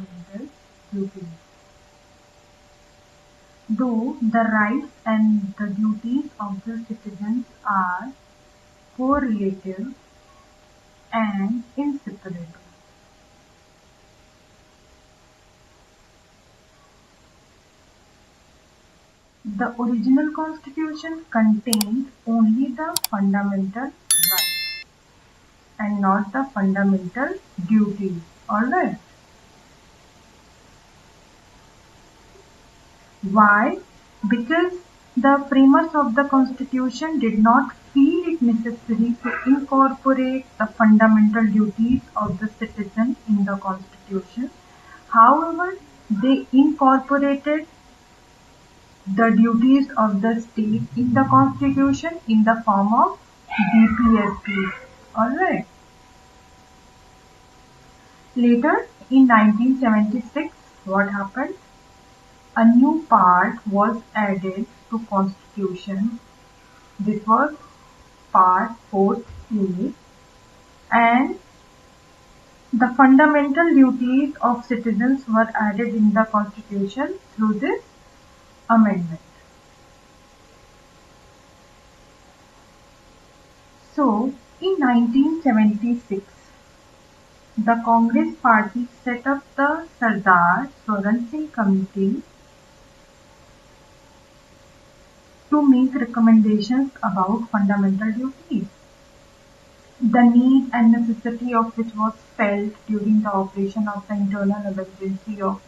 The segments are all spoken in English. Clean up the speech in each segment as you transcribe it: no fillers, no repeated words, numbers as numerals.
fundamental duties. Though the rights and the duties of the citizens are correlative and inseparable. The original constitution contained only the fundamental rights and not the fundamental duties. Alright. Why? Because the framers of the constitution did not feel it necessary to incorporate the fundamental duties of the citizen in the constitution. However, they incorporated the duties of the state in the constitution in the form of UPSC. Alright. Later, in 1976, what happened? A new part was added to constitution. This was part 4A, and the fundamental duties of citizens were added in the constitution through this amendment. So, in 1976, the Congress party set up the Swaran Singh Committee to make recommendations about fundamental duties, the need and necessity of which was felt during the operation of the internal emergency of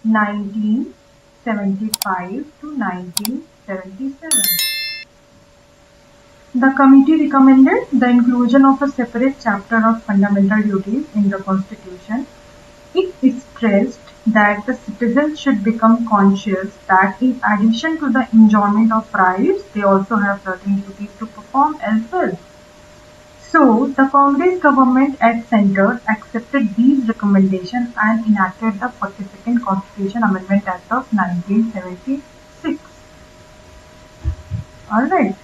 1975 to 1977. The committee recommended the inclusion of a separate chapter of fundamental duties in the Constitution. It stressed that the citizens should become conscious that in addition to the enjoyment of rights, they also have certain duties to perform as well. So, the Congress government at center accepted these recommendations and enacted the 42nd Constitution Amendment Act of 1976. Alright.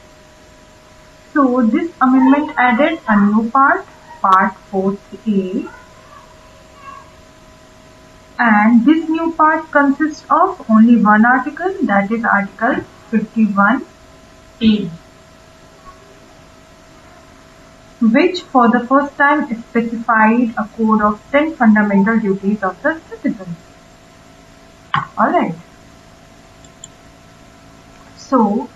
So, this amendment added a new part, Part 4A. And this new part consists of only one article, that is Article 51A, which for the first time specified a code of 10 fundamental duties of the citizens. Alright. So,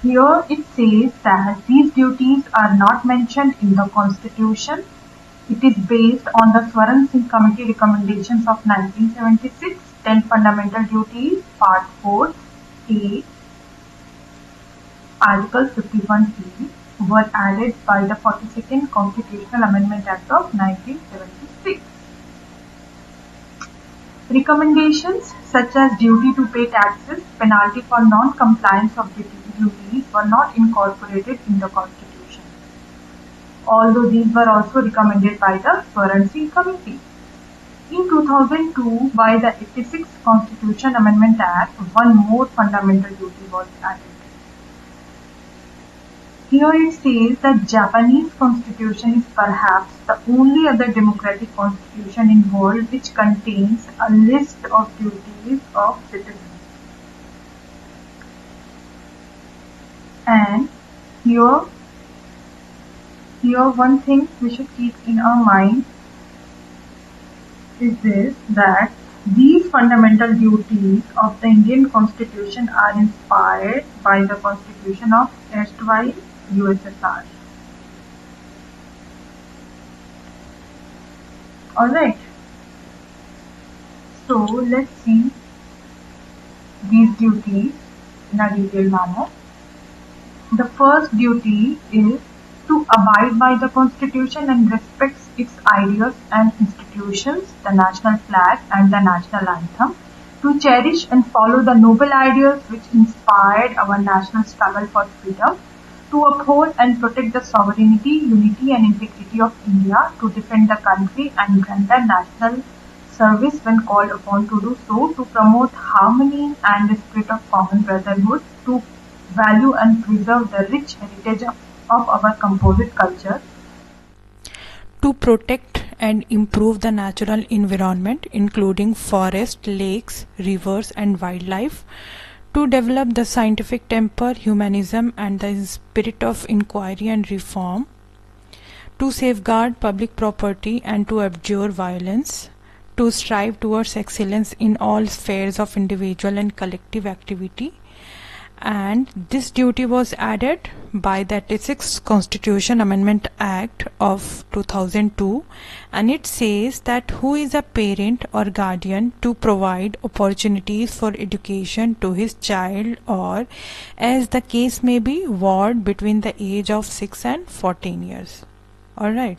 here it says that these duties are not mentioned in the Constitution. It is based on the Swaran Singh Committee recommendations of 1976, 10 fundamental duties, Part 4A, Article 51E were added by the 42nd Constitutional Amendment Act of 1976. Recommendations such as duty to pay taxes, penalty for non-compliance of duties were not incorporated in the Constitution, although these were also recommended by the Swaran Singh Committee. In 2002, by the 86th Constitution Amendment Act, one more fundamental duty was added. Here it says that Japanese constitution is perhaps the only other democratic constitution in the world which contains a list of duties of citizens. And here one thing we should keep in our mind is this, that these fundamental duties of the Indian Constitution are inspired by the Constitution of erstwhile USSR. Alright. So let's see these duties in a detailed manner. The first duty is to abide by the Constitution and respects its ideas and institutions, the national flag and the national anthem, to cherish and follow the noble ideals which inspired our national struggle for freedom, to uphold and protect the sovereignty, unity and integrity of India, to defend the country and render national service when called upon to do so, to promote harmony and the spirit of common brotherhood, to value and preserve the rich heritage of our composite culture, to protect and improve the natural environment, including forests, lakes, rivers, and wildlife, to develop the scientific temper, humanism, and the spirit of inquiry and reform, to safeguard public property and to abjure violence, to strive towards excellence in all spheres of individual and collective activity. And this duty was added by the 86th Constitution Amendment Act of 2002, and it says that who is a parent or guardian to provide opportunities for education to his child, or as the case may be, ward between the age of 6 and 14 years. Alright,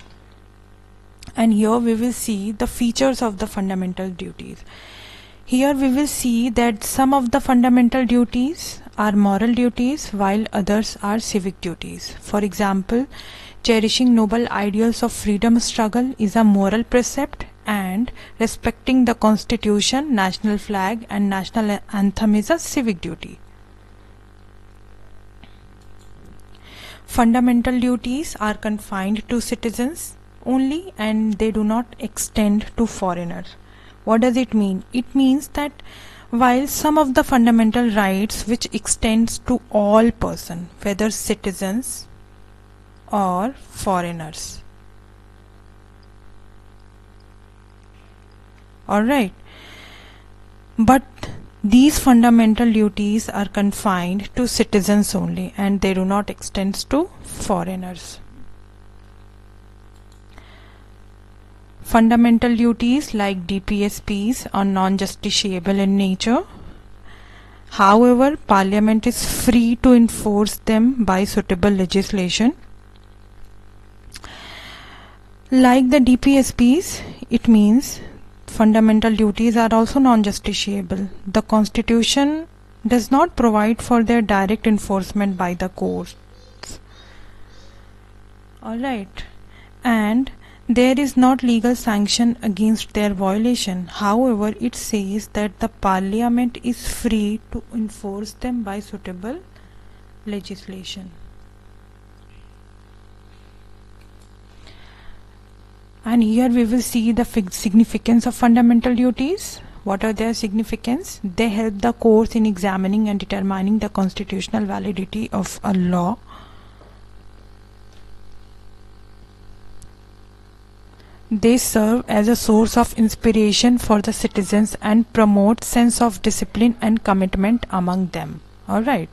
and here we will see the features of the fundamental duties. Here we will see that some of the fundamental duties are moral duties while others are civic duties. For example, cherishing noble ideals of freedom struggle is a moral precept, and respecting the Constitution, national flag, and national anthem is a civic duty. Fundamental duties are confined to citizens only, and they do not extend to foreigners. What does it mean? It means that while some of the fundamental rights which extends to all persons, whether citizens or foreigners. Alright, but these fundamental duties are confined to citizens only, and they do not extend to foreigners. Fundamental duties like DPSPs are non-justiciable in nature. However, Parliament is free to enforce them by suitable legislation. Like the DPSPs, it means fundamental duties are also non-justiciable. The Constitution does not provide for their direct enforcement by the courts. Alright, and there is not legal sanction against their violation. However, it says that the Parliament is free to enforce them by suitable legislation. And here we will see the significance of fundamental duties. What are their significance? They help the courts in examining and determining the constitutional validity of a law. They serve as a source of inspiration for the citizens and promote sense of discipline and commitment among them. Alright.